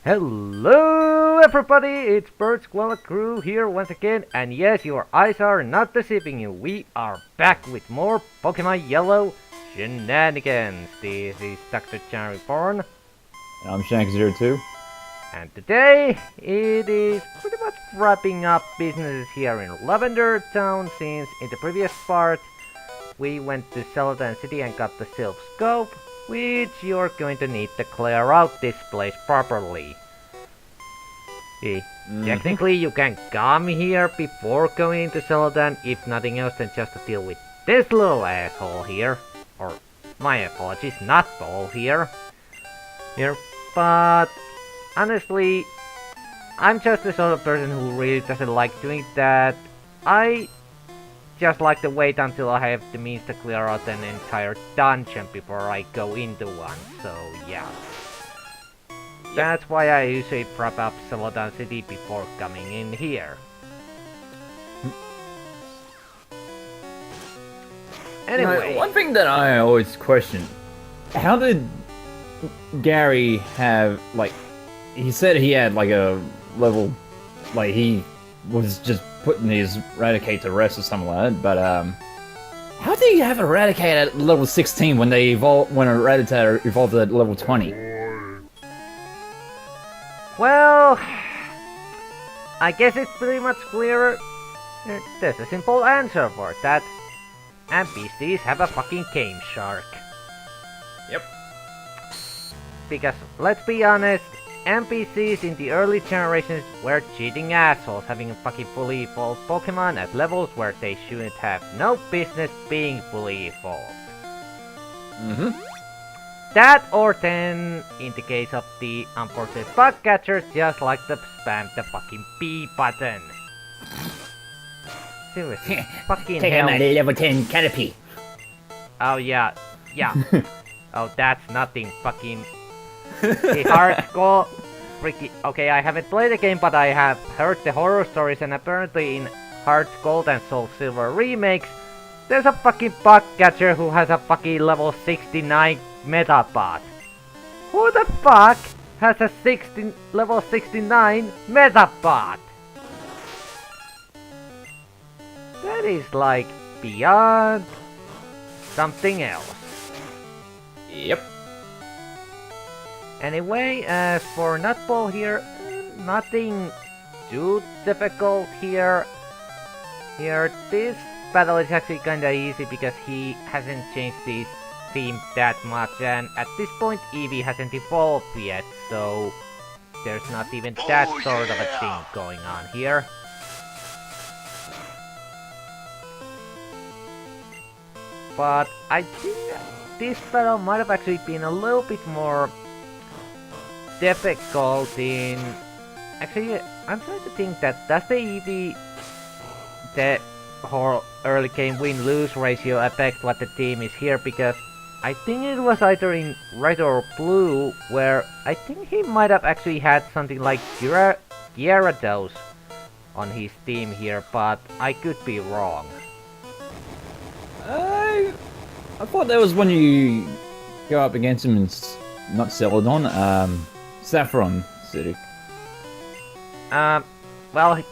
Hello everybody, it's Birch-Koala crew here once again, and yes, your eyes are not deceiving you, we are back with more Pokemon Yellow shenanigans. This is DoctorJhonReborn, I'm Shank02. and today it is pretty much wrapping up business here in Lavender Town, since in the previous part we went to Celadon City and got the Silph Scope, which you're going to need to clear out this place properly. Technically, you can come here before going into Celadon, if nothing else than just to deal with this little asshole here. Or, my apologies, not ball here. But, honestly, I'm just the sort of person who really doesn't like doing that. I just like to wait until I have the means to clear out an entire dungeon before I go into one, so yeah. That's why I usually prep up Celadon City before coming in here. Anyway. One thing that I always question, how did Gary have, like, he said he had like a level, like he was just putting his Raticate to rest or something like that, but how do you have a Raticate at level 16 when they when a Rattata evolved at level 20? Well, I guess it's pretty much clear. There's a simple answer for that. NPCs have a fucking game shark. Yep. Because, let's be honest, NPCs in the early generations were cheating assholes, having fucking fully evolved Pokemon at levels where they shouldn't have no business being fully evolved. That, or then, in the case of the unfortunate bug catchers, just like to spam the fucking B button. Seriously, fucking Take hell. my level 10 Caterpie. Oh yeah. Oh, that's nothing, fucking... The hardcore... Freaky... Okay, I haven't played the game, but I have heard the horror stories, and apparently in Heart Gold and Soul Silver remakes, there's a fucking bug catcher who has a fucking level 69 Metabot. Who the fuck has a level 69 Metabot? That is like beyond something else. Yep. Anyway, as for Nutball here, nothing too difficult here. This battle is actually kinda easy because he hasn't changed his theme that much, and at this point Eevee hasn't evolved yet, so there's not even that sort of a thing going on here. But I think this battle might have actually been a little bit more difficult in... Actually, I'm trying to think that does the Eevee, the whole early game win-lose ratio affect what the team is here, because I think it was either in red or blue where I think he might have actually had something like Gyarados on his team here, but I could be wrong. I thought that was when you go up against him in not Celadon, Saffron City. Well,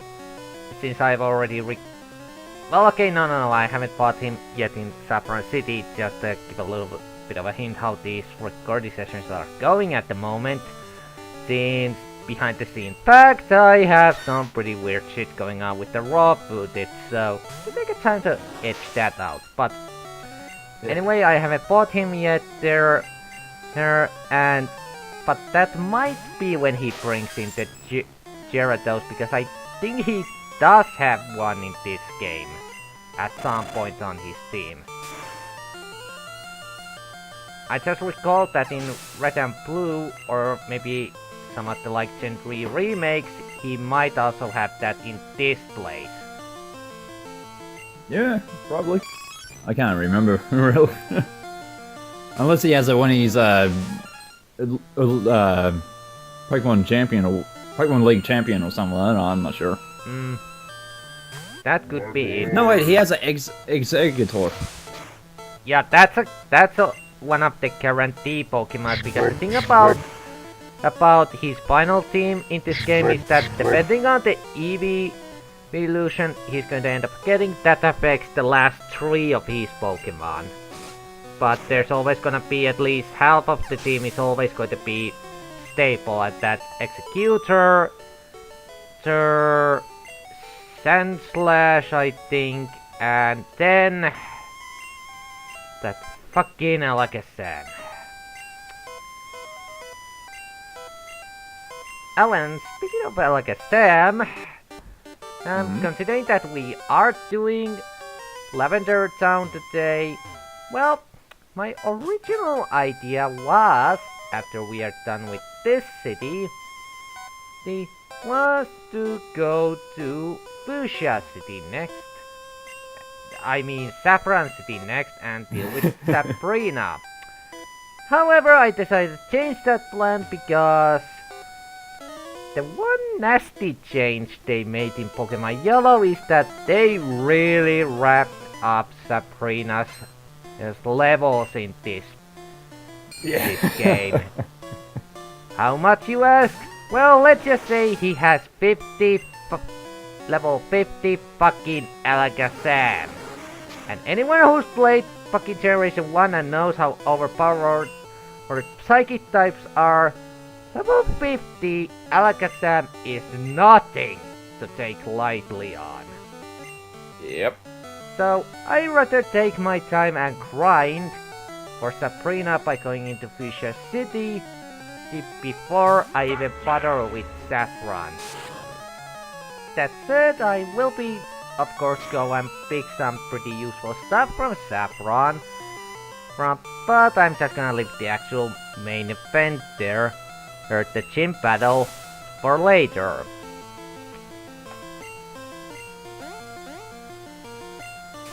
since I've already well, okay, no, I haven't fought him yet in Saffron City, just to give a little bit of a hint how these recording sessions are going at the moment. Since behind the scene fact, I have some pretty weird shit going on with the raw footage, so we take a time to edge that out. But anyway, I haven't fought him yet but that might be when he brings in the Gyarados, because I think he does have one in this game at some point on his team. I just recall that in Red and Blue, or maybe some of the like Gen 3 remakes, he might also have that in this place. Yeah, probably. I can't remember, really. Unless he has one of his Pokemon champion or Pokemon League champion or something like that. I'm not sure. That could be it. No, wait, he has an Executor. Yeah, that's a one of the guarantee Pokemon, because the thing about about his final team in this game is that depending on the EV evolution he's going to end up getting, that affects the last 3 of his Pokemon. But there's always gonna be at least half of the team is always going to be stable, and that's Executor, Sandslash, I think, and then that fucking Alakazam. Alan, speaking of Alakazam, considering that we are doing Lavender Town today, well, my original idea was, after we are done with this city, was to go to Fuchsia City next. I mean Saffron City next and deal with Sabrina. However, I decided to change that plan because the one nasty change they made in Pokemon Yellow is that they really wrapped up Sabrina's levels in this game. How much, you ask? Well, let's just say he has level 50 fucking Alakazam. And anyone who's played fucking Generation 1 and knows how overpowered or psychic types are, level 50 Alakazam is nothing to take lightly on. Yep. So I'd rather take my time and grind for Sabrina by going into Fuchsia City before I even bother with Saffron. That said, I will be, of course, go and pick some pretty useful stuff from Saffron, but I'm just gonna leave the actual main event there, or the gym battle, for later.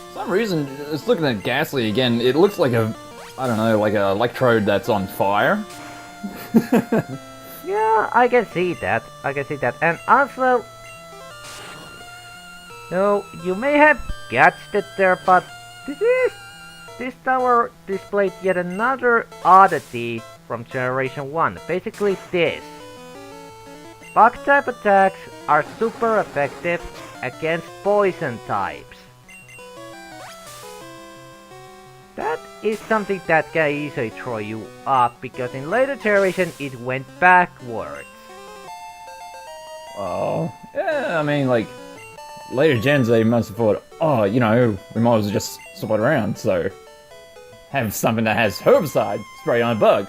For some reason, just looking at Ghastly again, it looks like a, I don't know, like an electrode that's on fire. Yeah, I can see that. And also, so you may have guessed it there, but this tower displayed yet another oddity from Generation 1. Basically this. Bug type attacks are super effective against poison types. That is something that can easily throw you off, because in later generation it went backwards. Oh, yeah, I mean, like, later gens they must have thought, oh, you know, we might as well just swap it around, so have something that has herbicide spray on a bug.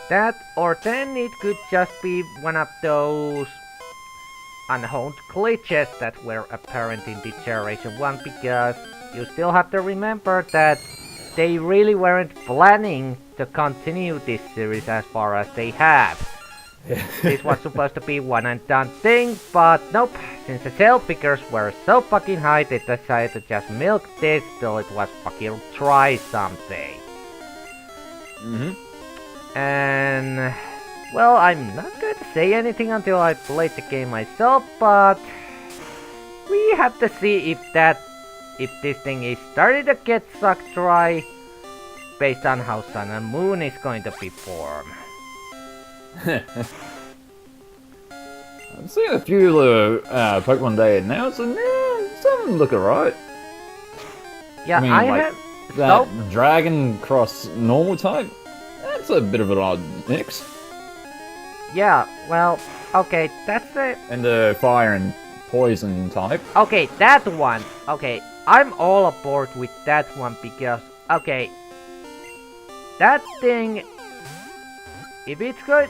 That, or then it could just be one of those unhoned glitches that were apparent in the Generation 1, because you still have to remember that they really weren't planning to continue this series as far as they have. This was supposed to be one and done thing, but nope, since the sale figures were so fucking high, they decided to just milk this till it was fucking try something. And well, I'm not going to say anything until I played the game myself, but we have to see if this thing is starting to get sucked dry based on how Sun and Moon is going to perform. I've seen a few of the Pokemon Day announced, and some of them look alright. Yeah, I mean, have that Dragon Cross normal type. That's a bit of an odd mix. Yeah, well, okay, that's the... And the Fire and Poison type. Okay, that one. Okay, I'm all aboard with that one because, okay, that thing, if it's good,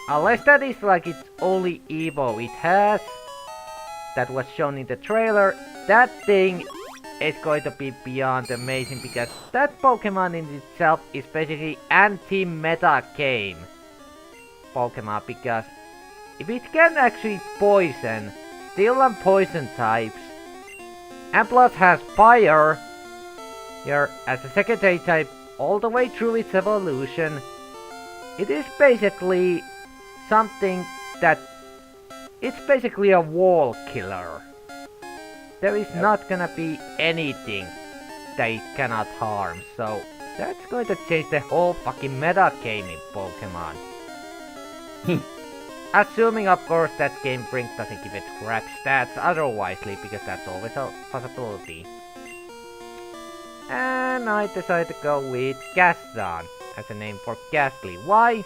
unless that is like its only Evo it has, that was shown in the trailer, that thing is going to be beyond amazing, because that Pokemon in itself is basically anti-meta game Pokemon, because if it can actually poison, steel and poison types, and plus has fire here as a secondary type all the way through its evolution, it is basically something that it's basically a wall killer. There is not gonna be anything that it cannot harm, so That's going to change the whole fucking meta game in Pokemon. Assuming, of course, that Game Brink doesn't give it crap stats otherwisely, because that's always a possibility. And I decided to go with Gaston as a name for Ghastly. Why?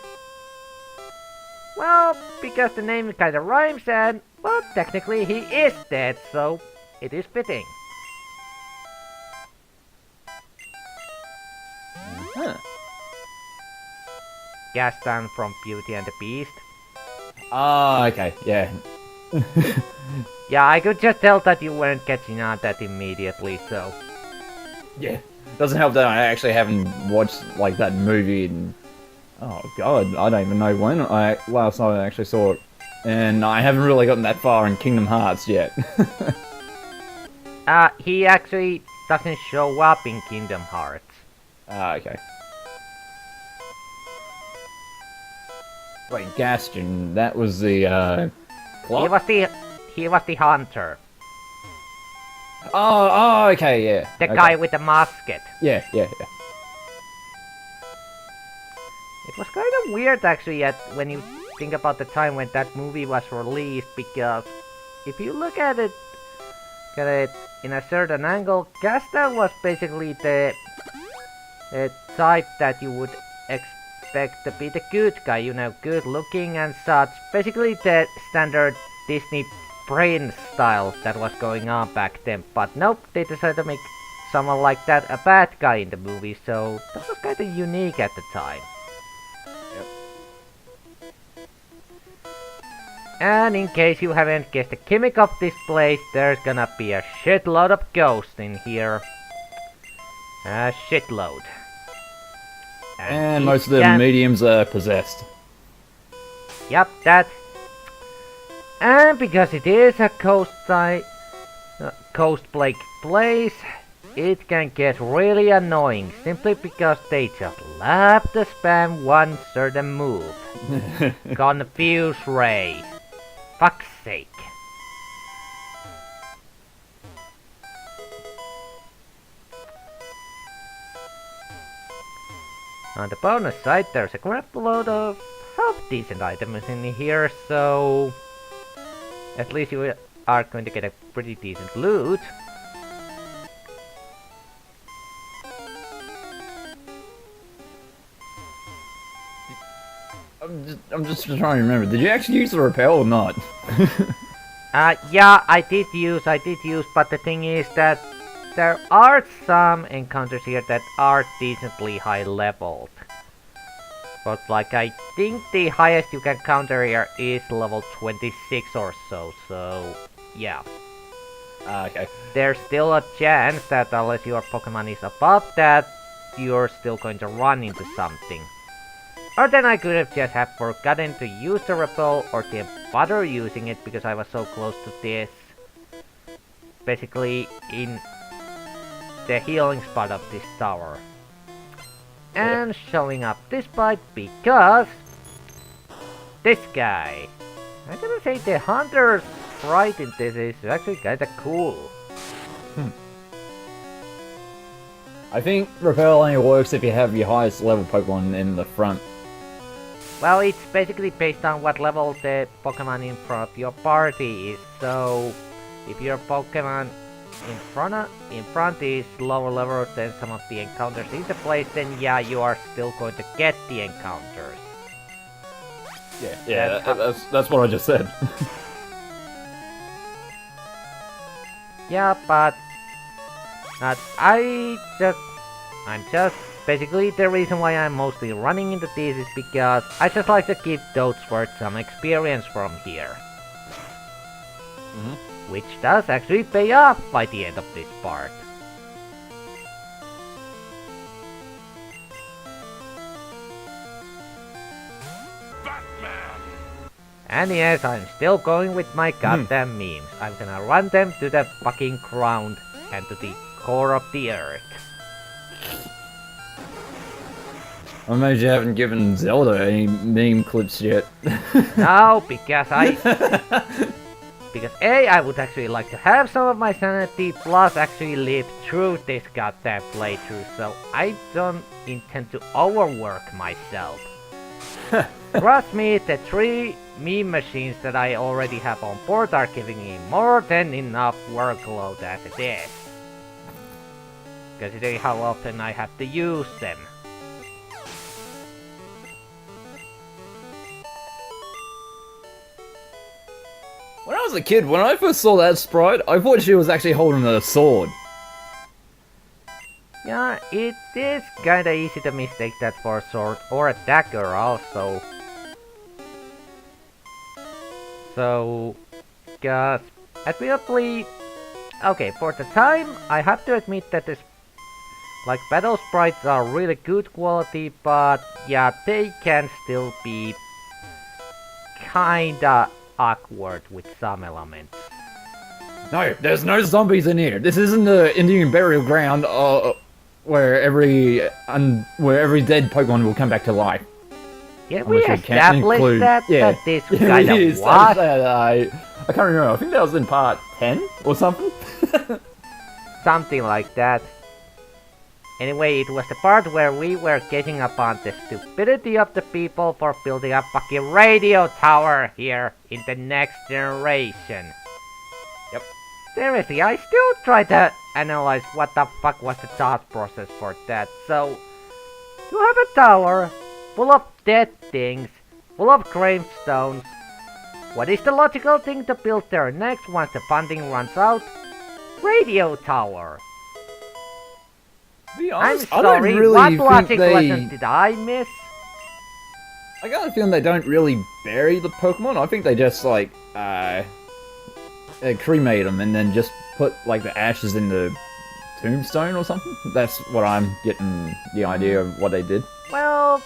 Well, because the name kinda rhymes and, well, technically he is dead, so it is fitting. Huh. Gaston from Beauty and the Beast. Oh, okay, yeah. Yeah, I could just tell that you weren't catching on that immediately, so... Yeah. Doesn't help that I actually haven't watched, like, that movie in... Oh, God, I don't even know when last night I actually saw it. And I haven't really gotten that far in Kingdom Hearts yet. He actually doesn't show up in Kingdom Hearts. Ah, okay. Wait, Gaston, that was the, clock? He was the hunter. Oh, okay, yeah. The guy with the musket. Yeah. It was kind of weird actually when you think about the time when that movie was released, because if you look at it in a certain angle, Gaston was basically the type that you would expect to be the good guy, you know, good looking and such. Basically the standard Disney prince style that was going on back then, but nope, they decided to make someone like that a bad guy in the movie, so that was kind of unique at the time. And in case you haven't guessed the gimmick of this place, there's gonna be a shitload of ghosts in here. A shitload. And most of the mediums are possessed. Yep, that. And because it is a coast-like place, it can get really annoying simply because they just love to spam one certain move. Confuse Ray. Fuck's sake. On the bonus side, there's a crap load of half-decent items in here, so... at least you are going to get a pretty decent loot. I'm just trying to remember. Did you actually use the repel or not? Yeah, I did use, but the thing is that there are some encounters here that are decently high leveled. But like, I think the highest you can counter here is level 26 or so, yeah. Okay. There's still a chance that unless your Pokemon is above that, you're still going to run into something. Or then I could have just forgotten to use the repel or didn't bother using it because I was so close to this. Basically in the healing spot of this tower. And showing up this pipe because this guy. I'm gonna say the hunter's sprite in this is actually kinda cool. I think repel only works if you have your highest level Pokemon in the front. Well, it's basically based on what level the Pokemon in front of your party is, so if your Pokemon in front is lower level than some of the encounters in the place, then yeah, you are still going to get the encounters. Yeah, that's what I just said. Yeah, but I'm just basically the reason why I'm mostly running into these is because I just like to give Toadsworth some experience from here. Which does actually pay off by the end of this part. Batman! And yes, I'm still going with my goddamn memes. I'm gonna run them to the fucking ground and to the core of the earth. I'm amazed you haven't given Zelda any meme clips yet. No, Because A, I would actually like to have some of my sanity, plus actually live through this goddamn playthrough, so I don't intend to overwork myself. Trust me, the 3 meme machines that I already have on board are giving me more than enough workload as it is. Considering how often I have to use them. When I was a kid, when I first saw that sprite, I thought she was actually holding a sword. Yeah, it is kinda easy to mistake that for a sword or a dagger also. So, guys, admittedly, okay, for the time, I have to admit that this, like, battle sprites are really good quality, but yeah, they can still be kinda awkward with some elements. No, there's no zombies in here. This isn't the Indian burial ground where every dead Pokemon will come back to life. Yeah, we established that this kind of was. I can't remember. I think that was in part 10 or something. Something like that. Anyway, it was the part where we were getting upon the stupidity of the people for building a fucking radio tower here in the next generation. Yep. Seriously, I still try to analyze what the fuck was the thought process for that. So, you have a tower full of dead things, full of gravestones. What is the logical thing to build there next once the funding runs out? Radio tower. To be honest, I'm sorry, I don't really what think logic lessons did I miss? I got a feeling they don't really bury the Pokemon. I think they just like cremate them and then just put like the ashes in the tombstone or something. That's what I'm getting the idea of what they did. Well,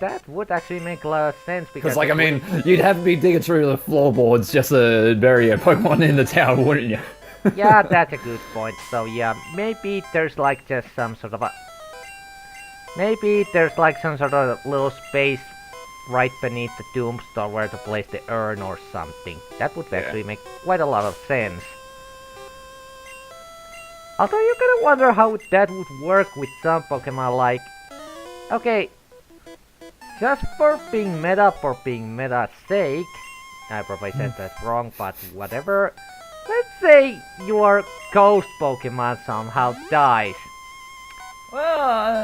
that would actually make a lot of sense because like, I mean, you'd have to be digging through the floorboards just to bury a Pokemon in the tower, wouldn't you? Yeah, that's a good point. So yeah, maybe there's like just some sort of a... Maybe there's like some sort of little space right beneath the tombstone where to place the urn or something. That would actually make quite a lot of sense. Although you gotta wonder how that would work with some Pokemon, like... Okay, just for being meta's sake, I probably said that wrong, but whatever. Let's say your ghost Pokemon somehow dies. Well,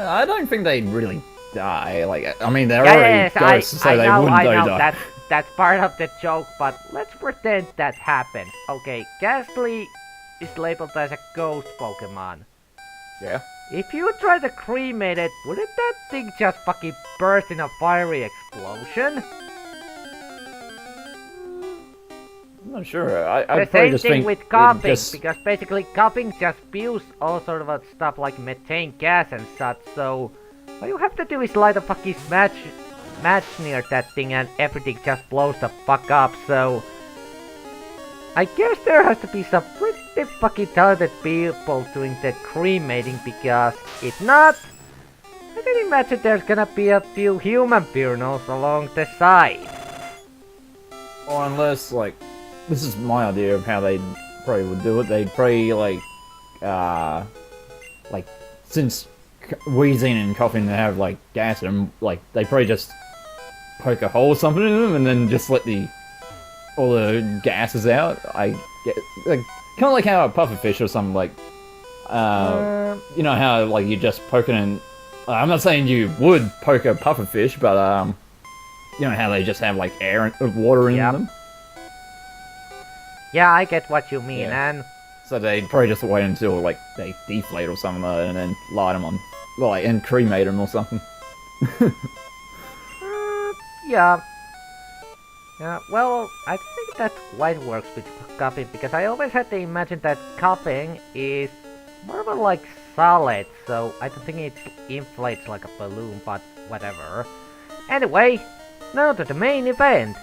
I don't think they'd really die. Like, I mean, they're already ghosts, so they wouldn't die. That's part of the joke, but let's pretend that happened. Okay, Ghastly is labeled as a ghost Pokemon. Yeah. If you try to cremate it, wouldn't that thing just fucking burst in a fiery explosion? I'm not sure. I'd the probably same just thing think with coughing, just... because basically coughing just spews all sort of stuff like methane gas and such, so all you have to do is light a fucking match near that thing and everything just blows the fuck up, so... I guess there has to be some pretty fucking talented people doing the cremating, because if not, I can imagine there's gonna be a few human funerals along the side. Or unless, like, this is my idea of how they probably would do it. They'd probably, like, since wheezing and coughing they have, like, gas in them, like, they probably just poke a hole or something in them and then just let all the gases out. I get, like, kind of like how a pufferfish or something, like, you know how, like, you just poke it in, I'm not saying you would poke a pufferfish, but, you know how they just have, like, air and water in them? Yeah, I get what you mean, and... So they'd probably just wait until, like, they deflate or something like that, and then light them on, like, and cremate them or something. Yeah. Yeah, well, I think that quite works with coughing, because I always had to imagine that coughing is more of a, like, solid, so I don't think it inflates like a balloon, but whatever. Anyway, now to the main event.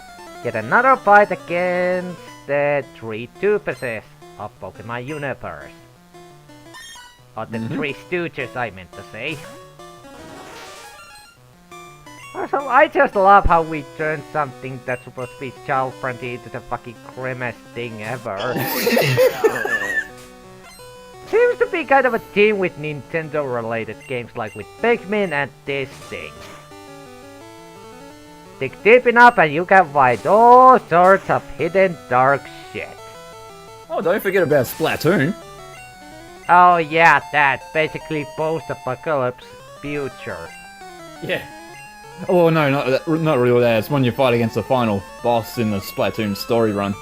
Yet another fight against the 3 Doofuses of Pokemon Universe. Or the 3 Stooges, I meant to say. Also, I just love how we turned something that's supposed to be child-friendly into the fucking grimmest thing ever. Seems to be kind of a theme with Nintendo-related games like with Pikmin and this thing. Dig deep enough and you can find all sorts of hidden dark shit. Oh, don't forget about Splatoon. Oh yeah, that. Basically post-apocalypse future. Yeah. Oh no, not really that. It's when you fight against the final boss in the Splatoon story run.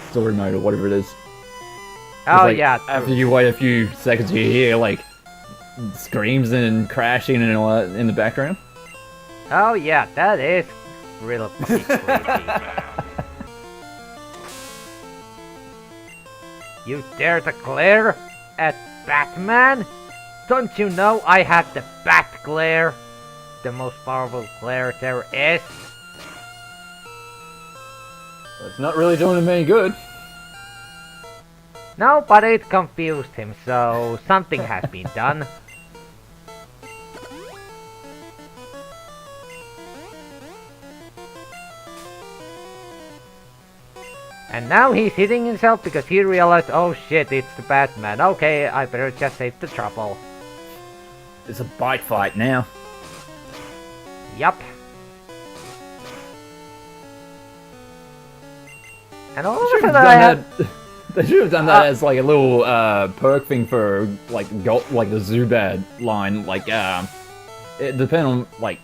Story mode or whatever it is. Oh like, yeah. After you wait a few seconds, you hear like screams and crashing and all that in the background. Oh yeah, that is real fucking creepy. You dare to glare at Batman? Don't you know I have the Bat Glare? The most powerful glare there is. It's not really doing him any good. No, but it confused him, so something has been done. And now he's hitting himself because he realized, oh shit, it's the Batman. Okay, I better just save the trouble. It's a bite fight now. Yup. And all of a sudden I had... They should have done that as like a little perk thing for like the Zubat line. Like it depends on like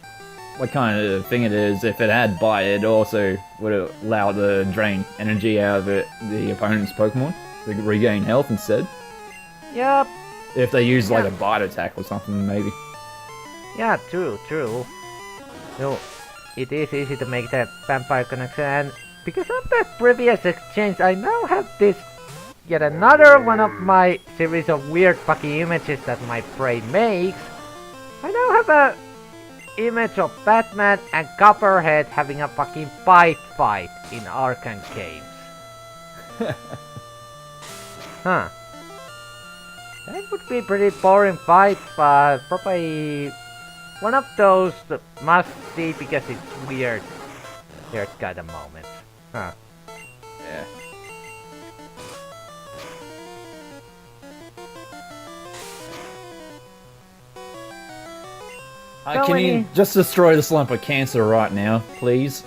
what kind of thing it is. If it had bite, it also would allow to drain energy out of the opponent's Pokemon to regain health instead. Yup. If they use like a bite attack or something, maybe. Yeah, true. So it is easy to make that vampire connection, and because of that previous exchange, I now have this yet another one of my series of weird fucking images that my brain makes. I now have a image of Batman and Copperhead having a fucking fight in Arkham Caves. Huh. That would be a pretty boring fight, but probably one of those must see because it's weird kind of moments. Huh. Yeah. Can you just destroy this lump of cancer right now, please?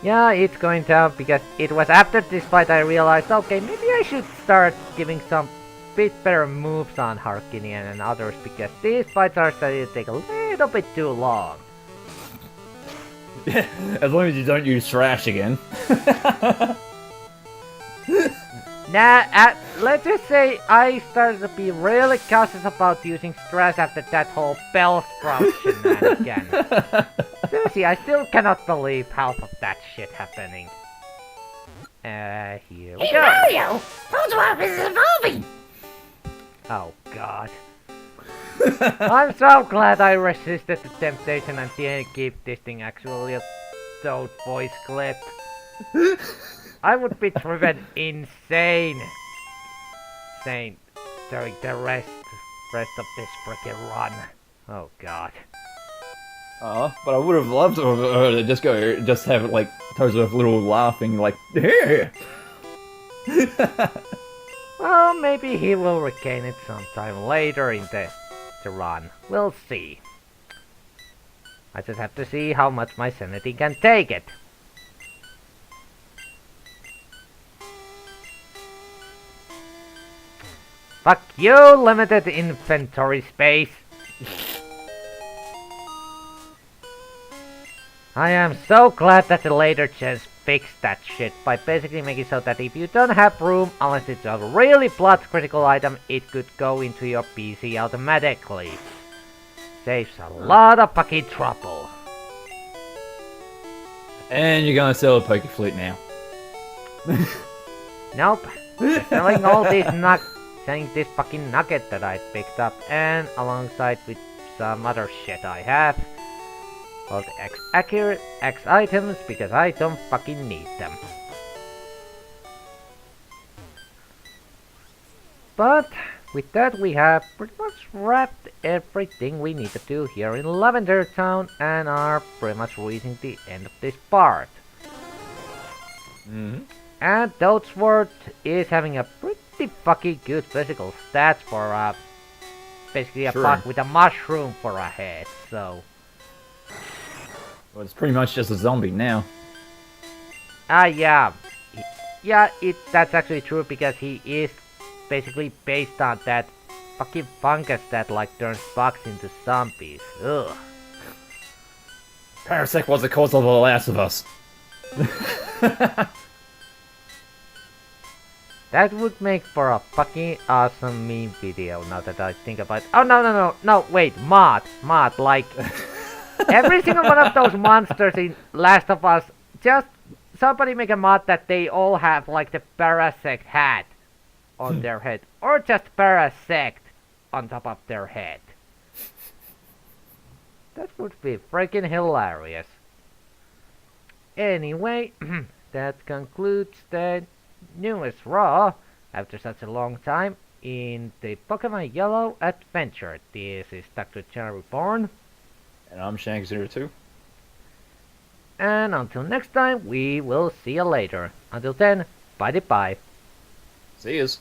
Yeah, it's going to, because it was after this fight I realized, okay, maybe I should start giving some bit better moves on Harkinian and others, because these fights are starting to take a little bit too long. As long as you don't use Thrash again. Nah, let's just say I started to be really cautious about using stress after that whole bell sprout shenanigan. Seriously, I still cannot believe half of that shit happening. Here we go. Hey Mario! Playtrough is evolving! Oh god. I'm so glad I resisted the temptation and didn't keep this thing actually a Toad voice clip. I would be driven insane during the rest of this freaking run. Oh god. But I would have loved to just have it like Toadsworth little laughing like yeah. Well, maybe he will regain it sometime later in the run. We'll see. I just have to see how much my sanity can take it. Fuck you, limited inventory space. I am so glad that the later gens fixed that shit by basically making so that if you don't have room, unless it's a really blood critical item, it could go into your PC automatically. Saves a lot of fucking trouble. And you're gonna sell a Pokeflute now. Nope. Just selling all these selling this fucking nugget that I picked up, and alongside with some other shit I have. All the X items, because I don't fucking need them. But with that, we have pretty much wrapped everything we need to do here in Lavender Town and are pretty much reaching the end of this part. And Toadsworth is having a pretty fucking good physical stats for basically a bug with a mushroom for a head, so... Well, it's pretty much just a zombie now. Yeah. Yeah, that's actually true because he is basically based on that fucking fungus that like turns bugs into zombies. Ugh. Parasect was the cause of The Last of Us. That would make for a fucking awesome meme video now that I think about it. Oh, no, wait, mod, like, every single one of those monsters in Last of Us, just somebody make a mod that they all have, like, the Parasect hat on their head, or just Parasect on top of their head. That would be freaking hilarious. Anyway, that concludes the newest Raw after such a long time in the Pokemon Yellow adventure. This is DoctorJhonReborn. And I'm Shank02. And until next time, we will see you later. Until then, bye-bye. See yous.